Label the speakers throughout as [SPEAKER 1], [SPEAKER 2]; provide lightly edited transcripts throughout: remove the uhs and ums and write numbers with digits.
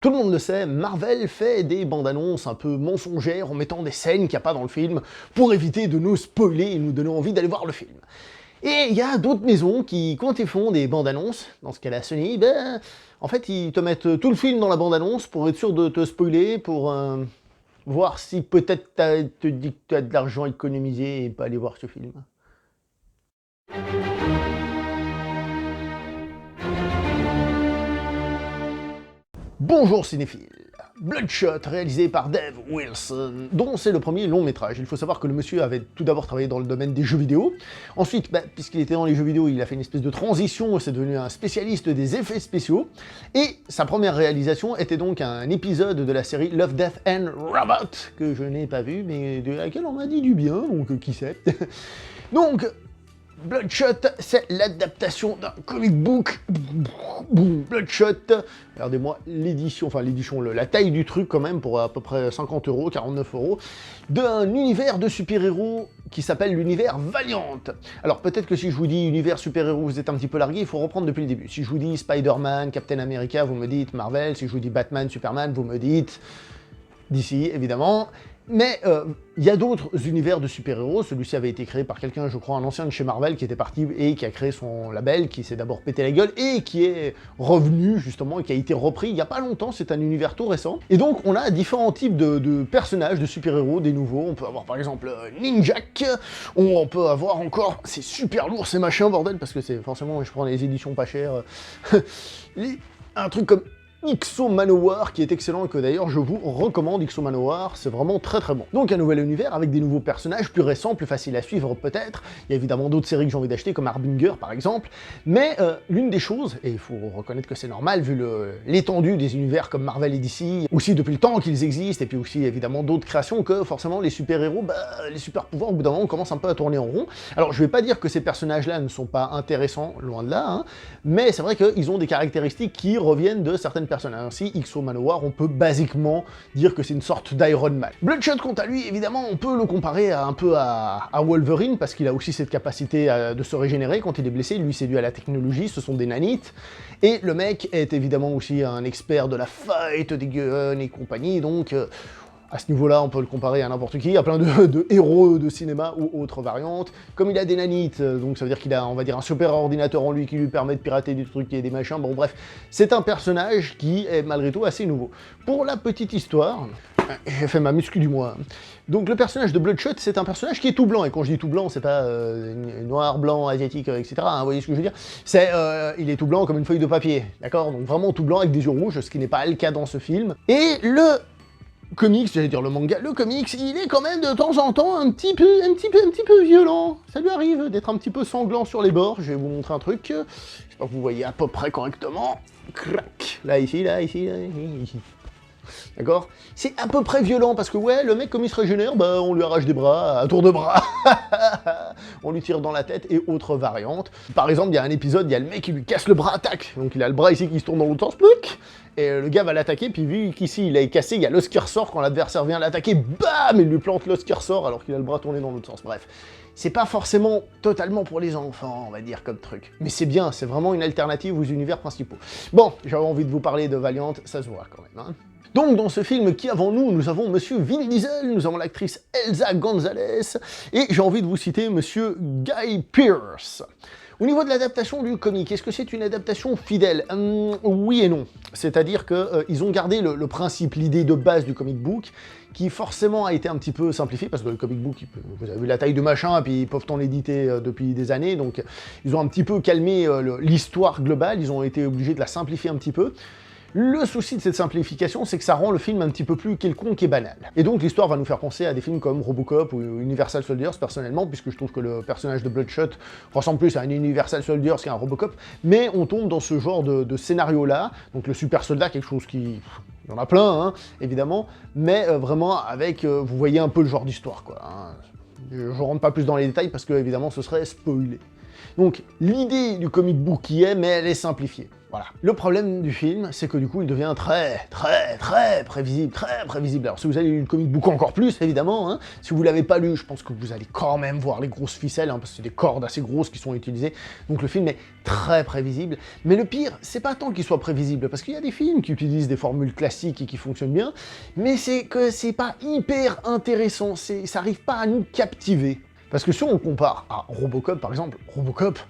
[SPEAKER 1] Tout le monde le sait, Marvel fait des bandes-annonces un peu mensongères en mettant des scènes qu'il n'y a pas dans le film pour éviter de nous spoiler et nous donner envie d'aller voir le film. Et il y a d'autres maisons qui, quand ils font des bandes-annonces, dans ce cas-là Sony, en fait ils te mettent tout le film dans la bande-annonce pour être sûr de te spoiler, pour voir si peut-être te dit que tu as de l'argent économisé et pas aller voir ce film. Bonjour cinéphiles. Bloodshot, réalisé par Dave Wilson, dont c'est le premier long métrage. Il faut savoir que le monsieur avait tout d'abord travaillé dans le domaine des jeux vidéo. Ensuite, puisqu'il était dans les jeux vidéo, il a fait une espèce de transition, c'est devenu un spécialiste des effets spéciaux. Et sa première réalisation était donc un épisode de la série Love, Death and Robot, que je n'ai pas vu, mais de laquelle on m'a dit du bien, donc qui sait. Donc, Bloodshot, c'est l'adaptation d'un comic book. Bloodshot, regardez-moi l'édition, la taille du truc quand même, pour à peu près 50 €, 49 €, d'un univers de super-héros qui s'appelle l'univers Valiant. Alors peut-être que si je vous dis univers super-héros, vous êtes un petit peu largué, il faut reprendre depuis le début. Si je vous dis Spider-Man, Captain America, vous me dites Marvel. Si je vous dis Batman, Superman, vous me dites DC, évidemment. Mais il y a d'autres univers de super-héros. Celui-ci avait été créé par quelqu'un, je crois, un ancien de chez Marvel, qui était parti et qui a créé son label, qui s'est d'abord pété la gueule, et qui est revenu, justement, et qui a été repris il n'y a pas longtemps. C'est un univers tout récent. Et donc, on a différents types de personnages, de super-héros, des nouveaux. On peut avoir, par exemple, Ninjak. On peut avoir encore... C'est super lourd, ces machins, bordel, parce que c'est forcément... Je prends les éditions pas chères. Un truc comme... X-O Manowar, qui est excellent et que d'ailleurs je vous recommande. X-O Manowar, c'est vraiment très très bon. Donc un nouvel univers avec des nouveaux personnages, plus récents, plus faciles à suivre peut-être. Il y a évidemment d'autres séries que j'ai envie d'acheter, comme Harbinger par exemple. Mais l'une des choses, et il faut reconnaître que c'est normal vu l'étendue des univers comme Marvel et DC, aussi depuis le temps qu'ils existent, et puis aussi évidemment d'autres créations, que forcément les super-héros, les super-pouvoirs, au bout d'un moment, commencent un peu à tourner en rond. Alors je vais pas dire que ces personnages-là ne sont pas intéressants, loin de là, hein, mais c'est vrai qu'ils ont des caractéristiques qui reviennent de certaines personnages. Ainsi, X-O Manowar, on peut basiquement dire que c'est une sorte d'Iron Man. Bloodshot, quant à lui, évidemment, on peut le comparer un peu à Wolverine, parce qu'il a aussi cette capacité de se régénérer quand il est blessé. Lui, c'est dû à la technologie, ce sont des nanites. Et le mec est évidemment aussi un expert de la fight, des guns et compagnie, donc... à ce niveau-là, on peut le comparer à n'importe qui. Il y a plein de héros de cinéma ou autres variantes. Comme il a des nanites, donc ça veut dire qu'il a, on va dire, un super ordinateur en lui qui lui permet de pirater des trucs et des machins. Bon bref, c'est un personnage qui est malgré tout assez nouveau. Pour la petite histoire, j'ai fait ma muscu du mois. Donc le personnage de Bloodshot, c'est un personnage qui est tout blanc. Et quand je dis tout blanc, c'est pas noir, blanc, asiatique, etc. Hein, vous voyez ce que je veux dire? C'est, il est tout blanc comme une feuille de papier, d'accord? Donc vraiment tout blanc avec des yeux rouges, ce qui n'est pas le cas dans ce film. Et le comics, j'allais dire le manga, le comics, il est quand même de temps en temps un petit peu violent. Ça lui arrive d'être un petit peu sanglant sur les bords. Je vais vous montrer un truc. J'espère que vous voyez à peu près correctement. Crac. Là, ici, ici. D'accord? C'est à peu près violent parce que ouais, le mec comme il se régénère, on lui arrache des bras à tour de bras. On lui tire dans la tête et autres variantes. Par exemple, il y a un épisode, il y a le mec qui lui casse le bras, tac. Donc il a le bras ici qui se tourne dans l'autre sens, pluc. Et le gars va l'attaquer, puis vu qu'ici il est cassé, il y a l'os qui ressort quand l'adversaire vient l'attaquer, bam, il lui plante l'os qui ressort alors qu'il a le bras tourné dans l'autre sens. Bref, c'est pas forcément totalement pour les enfants, on va dire, comme truc. Mais c'est bien, c'est vraiment une alternative aux univers principaux. Bon, j'avais envie de vous parler de Valiant, ça se voit quand même, hein. Donc dans ce film, qui avons nous avons Monsieur Vin Diesel, nous avons l'actrice Elsa Gonzalez, et j'ai envie de vous citer Monsieur Guy Pearce. Au niveau de l'adaptation du comic, est-ce que c'est une adaptation fidèle? Oui et non. C'est-à-dire qu'ils ont gardé le principe, l'idée de base du comic book, qui forcément a été un petit peu simplifié, parce que le comic book, vous avez vu la taille de machin, et puis ils peuvent en éditer depuis des années, donc ils ont un petit peu calmé l'histoire globale, ils ont été obligés de la simplifier un petit peu. Le souci de cette simplification, c'est que ça rend le film un petit peu plus quelconque et banal. Et donc l'histoire va nous faire penser à des films comme Robocop ou Universal Soldiers, personnellement, puisque je trouve que le personnage de Bloodshot ressemble plus à un Universal Soldiers qu'à un Robocop, mais on tombe dans ce genre de scénario-là, donc le super soldat, quelque chose qui... Il y en a plein, hein, évidemment, mais vraiment avec, vous voyez un peu le genre d'histoire, quoi. Hein. Je rentre pas plus dans les détails parce que, évidemment, ce serait spoilé. Donc l'idée du comic book y est, mais elle est simplifiée. Voilà. Le problème du film, c'est que du coup, il devient très prévisible. Alors si vous avez lu le comic book encore plus, évidemment, hein, si vous l'avez pas lu, je pense que vous allez quand même voir les grosses ficelles, hein, parce que c'est des cordes assez grosses qui sont utilisées, donc le film est très prévisible. Mais le pire, c'est pas tant qu'il soit prévisible, parce qu'il y a des films qui utilisent des formules classiques et qui fonctionnent bien, mais c'est que c'est pas hyper intéressant, ça arrive pas à nous captiver. Parce que si on compare à Robocop, par exemple, Robocop,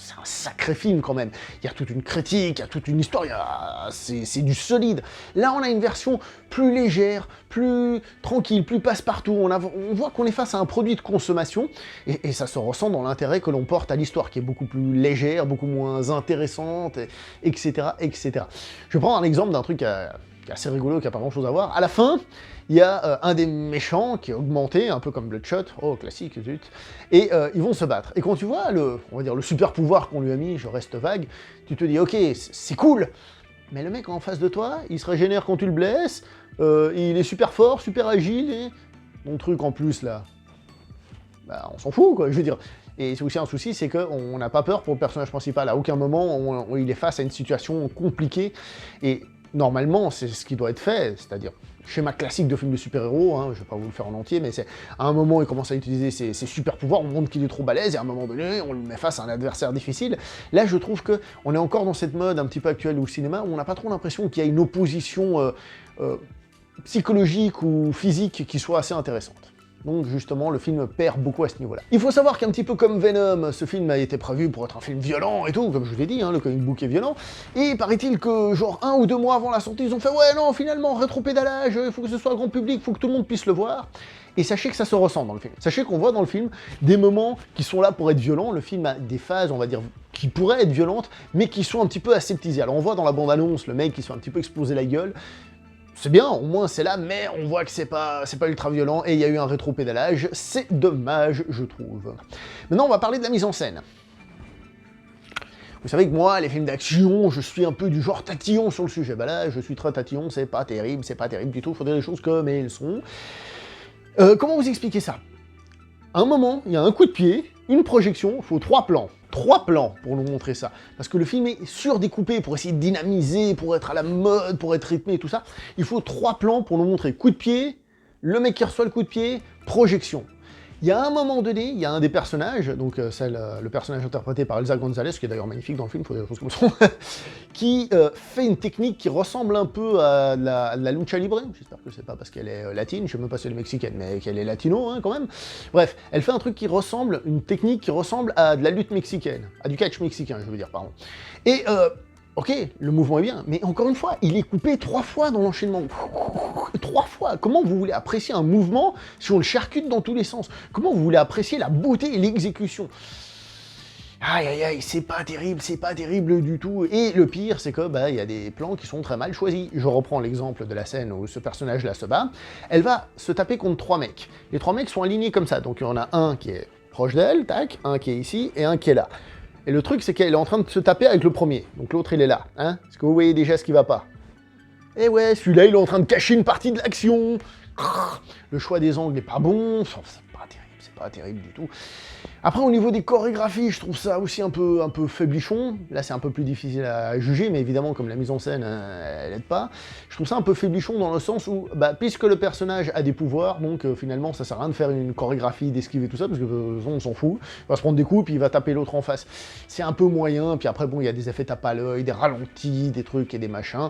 [SPEAKER 1] c'est un sacré film quand même. Il y a toute une critique, il y a toute une histoire, c'est du solide. Là, on a une version plus légère, plus tranquille, plus passe-partout. On voit qu'on est face à un produit de consommation, et ça se ressent dans l'intérêt que l'on porte à l'histoire, qui est beaucoup plus légère, beaucoup moins intéressante, etc., etc. Je vais prendre un exemple d'un truc qui est assez rigolo, qui n'a pas grand-chose à voir. À la fin, il y a un des méchants qui est augmenté, un peu comme Bloodshot, oh classique, zut, et ils vont se battre. Et quand tu vois on va dire le super pouvoir qu'on lui a mis, je reste vague, tu te dis ok, c'est cool, mais le mec en face de toi, il se régénère quand tu le blesses, il est super fort, super agile, et mon truc en plus là, bah on s'en fout quoi, je veux dire. Et c'est aussi un souci, c'est qu'on n'a pas peur pour le personnage principal, à aucun moment il est face à une situation compliquée, et normalement, c'est ce qui doit être fait, c'est-à-dire schéma classique de film de super-héros, hein, je vais pas vous le faire en entier, mais c'est à un moment, il commence à utiliser ses super-pouvoirs, on montre qu'il est trop balèze, et à un moment donné, on le met face à un adversaire difficile. Là, je trouve qu'on est encore dans cette mode un petit peu actuelle au cinéma, où on n'a pas trop l'impression qu'il y a une opposition psychologique ou physique qui soit assez intéressante. Donc justement, le film perd beaucoup à ce niveau-là. Il faut savoir qu'un petit peu comme Venom, ce film a été prévu pour être un film violent et tout, comme je vous l'ai dit, hein, le comic book est violent, et paraît-il que genre 1 ou 2 mois avant la sortie, ils ont fait « Ouais, non, finalement, rétropédalage, il faut que ce soit grand public, il faut que tout le monde puisse le voir ». Et sachez que ça se ressent dans le film. Sachez qu'on voit dans le film des moments qui sont là pour être violents, le film a des phases, on va dire, qui pourraient être violentes, mais qui sont un petit peu aseptisées. Alors on voit dans la bande-annonce le mec qui se fait un petit peu exploser la gueule. C'est bien, au moins c'est là, mais on voit que c'est pas ultra violent, et il y a eu un rétropédalage, c'est dommage, je trouve. Maintenant, on va parler de la mise en scène. Vous savez que moi, les films d'action, je suis un peu du genre tatillon sur le sujet. Bah là, je suis très tatillon, c'est pas terrible du tout, il faut dire les choses comme elles sont. Comment vous expliquer ça? À un moment, il y a un coup de pied, une projection, il faut 3 plans. 3 plans pour nous montrer ça. Parce que le film est surdécoupé pour essayer de dynamiser, pour être à la mode, pour être rythmé et tout ça. Il faut 3 plans pour nous montrer coup de pied, le mec qui reçoit le coup de pied, projection. Il y a un moment donné, il y a un des personnages, donc le personnage interprété par Elsa Gonzalez, qui est d'ailleurs magnifique dans le film, il faut dire les choses comme ça, qui fait une technique qui ressemble un peu à la lucha libre. J'espère que c'est pas parce qu'elle est latine, je sais même pas si elle est mexicaine, mais qu'elle est latino, hein, quand même. Bref, elle fait un truc qui ressemble, une technique qui ressemble à de la lutte mexicaine, à du catch mexicain, je veux dire, pardon. Et ok, le mouvement est bien, mais encore une fois, il est coupé 3 fois dans l'enchaînement. 3 fois. Comment vous voulez apprécier un mouvement si on le charcute dans tous les sens? Comment vous voulez apprécier la beauté et l'exécution? Aïe aïe aïe, c'est pas terrible du tout. Et le pire, c'est que il y a des plans qui sont très mal choisis. Je reprends l'exemple de la scène où ce personnage-là se bat. Elle va se taper contre 3 mecs. Les 3 mecs sont alignés comme ça. Donc il y en a un qui est proche d'elle, tac, un qui est ici et un qui est là. Et le truc, c'est qu'elle est en train de se taper avec le premier. Donc l'autre, il est là. Hein? Est-ce que vous voyez déjà ce qui va pas? Eh ouais, celui-là, il est en train de cacher une partie de l'action. Le choix des angles n'est pas bon. C'est pas terrible du tout. Après, au niveau des chorégraphies, je trouve ça aussi un peu faiblichon. Là, c'est un peu plus difficile à juger, mais évidemment, comme la mise en scène, elle aide pas. Je trouve ça un peu faiblichon dans le sens où, puisque le personnage a des pouvoirs, donc finalement, ça sert à rien de faire une chorégraphie d'esquive et tout ça, parce que on s'en fout. Il va se prendre des coups, puis il va taper l'autre en face. C'est un peu moyen, puis après, bon, il y a des effets tape à l'œil, des ralentis, des trucs et des machins,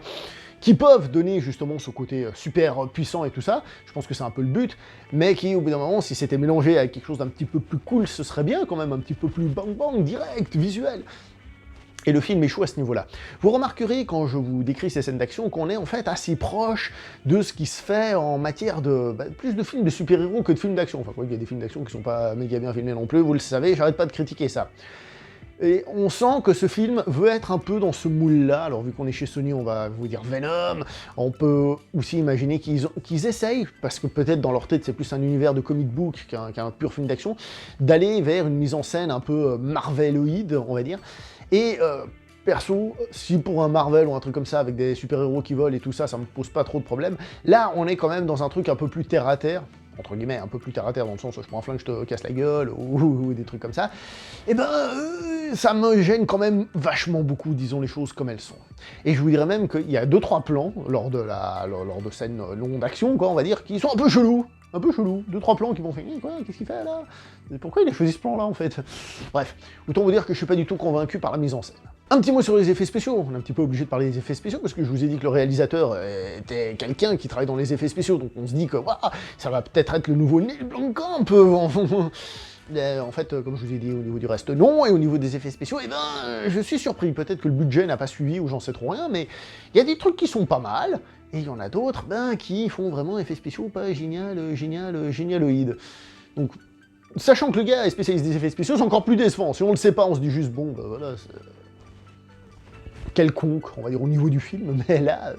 [SPEAKER 1] qui peuvent donner justement ce côté super puissant et tout ça, je pense que c'est un peu le but, mais qui, au bout d'un moment, si c'était mélangé avec quelque chose d'un petit peu plus cool, ce serait bien quand même, un petit peu plus bang-bang, direct, visuel. Et le film échoue à ce niveau-là. Vous remarquerez, quand je vous décris ces scènes d'action, qu'on est en fait assez proche de ce qui se fait en matière de plus de films de super-héros que de films d'action. Enfin, quoi, il y a des films d'action qui sont pas méga bien filmés non plus, vous le savez, j'arrête pas de critiquer ça. Et on sent que ce film veut être un peu dans ce moule-là. Alors vu qu'on est chez Sony, on va vous dire Venom, on peut aussi imaginer qu'ils essayent, parce que peut-être dans leur tête c'est plus un univers de comic book qu'un pur film d'action, d'aller vers une mise en scène un peu marveloïde, on va dire. Et perso, si pour un Marvel ou un truc comme ça, avec des super-héros qui volent et tout ça, ça me pose pas trop de problème. Là, on est quand même dans un truc un peu plus terre-à-terre. entre guillemets, un peu plus terre à terre, dans le sens où je prends un flingue, je te casse la gueule, ou des trucs comme ça, et ben, ça me gêne quand même vachement beaucoup, disons les choses comme elles sont. Et je vous dirais même qu'il y a 2-3 plans, lors de scènes longues d'action, quoi, on va dire, qui sont un peu chelous. 2-3 plans qui vont faire quoi, qu'est-ce qu'il fait là? Pourquoi il a choisi ce plan là en fait? Bref, autant vous dire que je suis pas du tout convaincu par la mise en scène. Un petit mot sur les effets spéciaux, on est un petit peu obligé de parler des effets spéciaux parce que je vous ai dit que le réalisateur était quelqu'un qui travaille dans les effets spéciaux, donc on se dit que ça va peut-être être le nouveau Neil Blomkamp. En fait, comme je vous ai dit, au niveau du reste, non, et au niveau des effets spéciaux, je suis surpris. Peut-être que le budget n'a pas suivi ou j'en sais trop rien, mais il y a des trucs qui sont pas mal, et il y en a d'autres qui font vraiment effets spéciaux pas génialoïdes. Donc, sachant que le gars est spécialiste des effets spéciaux, c'est encore plus décevant. Si on le sait pas, on se dit juste, bon, bah voilà, c'est quelconque, on va dire, au niveau du film, mais là,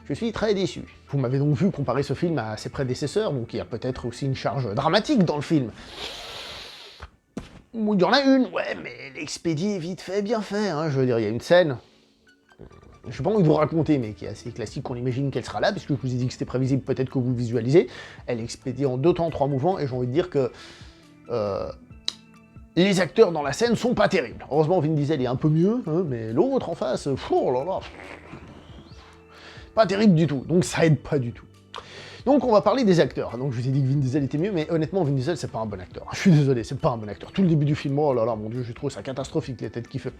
[SPEAKER 1] je suis très déçu. Vous m'avez donc vu comparer ce film à ses prédécesseurs, donc il y a peut-être aussi une charge dramatique dans le film. Il y en a une, ouais, mais l'expédie est vite fait, bien fait, hein. Je veux dire, il y a une scène, je n'ai pas envie de vous raconter, mais qui est assez classique, qu'on imagine qu'elle sera là, puisque je vous ai dit que c'était prévisible, peut-être que vous visualisez. Elle est expédiée en 2 temps, 3 mouvements, et j'ai envie de dire que les acteurs dans la scène sont pas terribles. Heureusement, Vin Diesel est un peu mieux, hein, mais l'autre en face, oh là là, pas terrible du tout, donc ça aide pas du tout. Donc on va parler des acteurs. Donc je vous ai dit que Vin Diesel était mieux, mais honnêtement Vin Diesel c'est pas un bon acteur. Je suis désolé, c'est pas un bon acteur. Tout le début du film, oh là là, mon dieu, j'ai trouvé ça catastrophique, les têtes qu'il fait.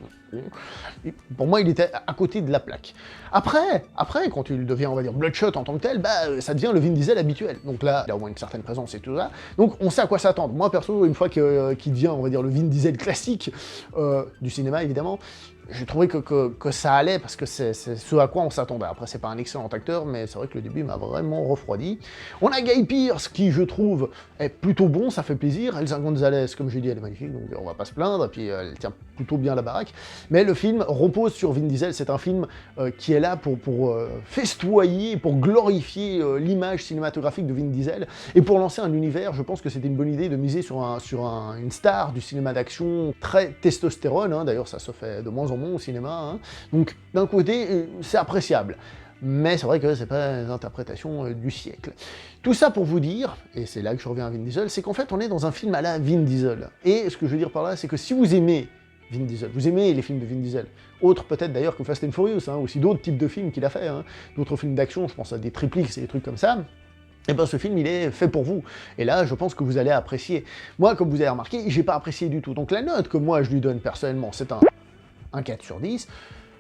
[SPEAKER 1] Pour moi il était à côté de la plaque. Après, quand il devient, on va dire, Bloodshot en tant que tel, ça devient le Vin Diesel habituel. Donc là, il a au moins une certaine présence et tout ça. Donc on sait à quoi s'attendre. Moi perso, une fois qu'il devient, on va dire, le Vin Diesel classique du cinéma évidemment, j'ai trouvé que ça allait, parce que c'est ce à quoi on s'attendait. Après, c'est pas un excellent acteur, mais c'est vrai que le début m'a vraiment refroidi. On a Guy Pearce, qui, je trouve, est plutôt bon, ça fait plaisir. Elsa Gonzalez, comme j'ai dit, elle est magnifique, donc on va pas se plaindre, et puis elle tient plutôt bien la baraque. Mais le film repose sur Vin Diesel, c'est un film qui est là pour festoyer, pour glorifier l'image cinématographique de Vin Diesel, et pour lancer un univers. Je pense que c'était une bonne idée de miser sur une star du cinéma d'action très testostérone, hein. D'ailleurs ça se fait de moins en moins au cinéma, hein. Donc d'un côté c'est appréciable, mais c'est vrai que c'est pas l'interprétation du siècle. Tout ça pour vous dire, et c'est là que je reviens à Vin Diesel, c'est qu'en fait on est dans un film à la Vin Diesel, et ce que je veux dire par là, c'est que si vous aimez Vin Diesel, vous aimez les films de Vin Diesel, autres peut-être d'ailleurs que Fast and Furious, hein, aussi d'autres types de films qu'il a fait, hein, d'autres films d'action, je pense à des Triple X et des trucs comme ça, et ben ce film il est fait pour vous, et là je pense que vous allez apprécier. Moi, comme vous avez remarqué, j'ai pas apprécié du tout, donc la note que moi je lui donne personnellement, c'est un 4 sur 10,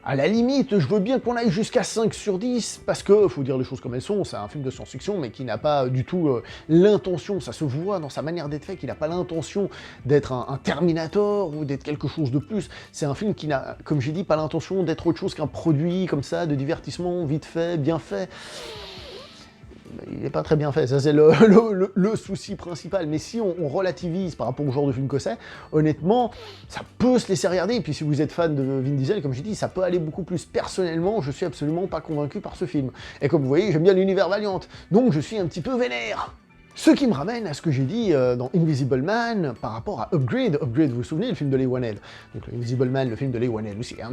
[SPEAKER 1] à la limite, je veux bien qu'on aille jusqu'à 5 sur 10, parce que, faut dire les choses comme elles sont, c'est un film de science-fiction, mais qui n'a pas du tout l'intention, ça se voit dans sa manière d'être fait, qu'il n'a pas l'intention d'être un Terminator, ou d'être quelque chose de plus. C'est un film qui n'a, comme j'ai dit, pas l'intention d'être autre chose qu'un produit, comme ça, de divertissement, vite fait, bien fait. Il n'est pas très bien fait, ça c'est le souci principal, mais si on relativise par rapport au genre de film que c'est, honnêtement, ça peut se laisser regarder, et puis si vous êtes fan de Vin Diesel, comme j'ai dit, ça peut aller beaucoup plus. Personnellement, je suis absolument pas convaincu par ce film, et comme vous voyez, j'aime bien l'univers Valiant, donc je suis un petit peu vénère. Ce qui me ramène à ce que j'ai dit dans Invisible Man par rapport à Upgrade. Upgrade, vous vous souvenez, le film de Leigh Whannell, donc Invisible Man, le film de Leigh Whannell aussi, hein.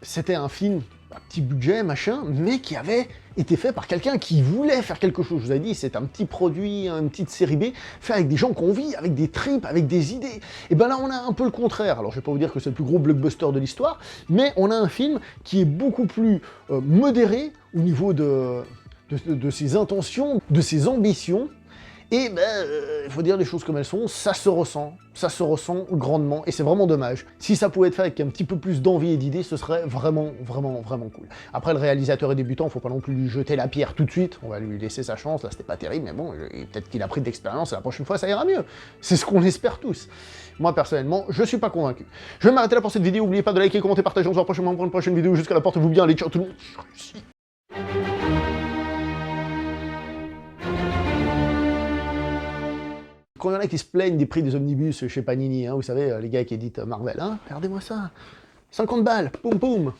[SPEAKER 1] C'était un film à petit budget, machin, mais qui avait été fait par quelqu'un qui voulait faire quelque chose. Je vous ai dit, c'est un petit produit, une petite série B, fait avec des gens qu'on vit, avec des tripes, avec des idées. Et ben là, on a un peu le contraire. Alors, je vais pas vous dire que c'est le plus gros blockbuster de l'histoire, mais on a un film qui est beaucoup plus modéré au niveau de ses intentions, de ses ambitions. Et il faut dire les choses comme elles sont, ça se ressent grandement, et c'est vraiment dommage. Si ça pouvait être fait avec un petit peu plus d'envie et d'idées, ce serait vraiment, vraiment, vraiment cool. Après, le réalisateur est débutant, faut pas non plus lui jeter la pierre tout de suite, on va lui laisser sa chance, là c'était pas terrible, mais bon, peut-être qu'il a pris de l'expérience, et la prochaine fois ça ira mieux. C'est ce qu'on espère tous. Moi, personnellement, je suis pas convaincu. Je vais m'arrêter là pour cette vidéo, n'oubliez pas de liker, commenter, partager, on se voit prochainement pour une prochaine vidéo, jusqu'à là, portez-vous bien, allez, ciao tout le monde. Quand il y en a qui se plaignent des prix des omnibus chez Panini, hein, vous savez, les gars qui éditent Marvel, hein, regardez-moi ça, 50 balles, poum poum.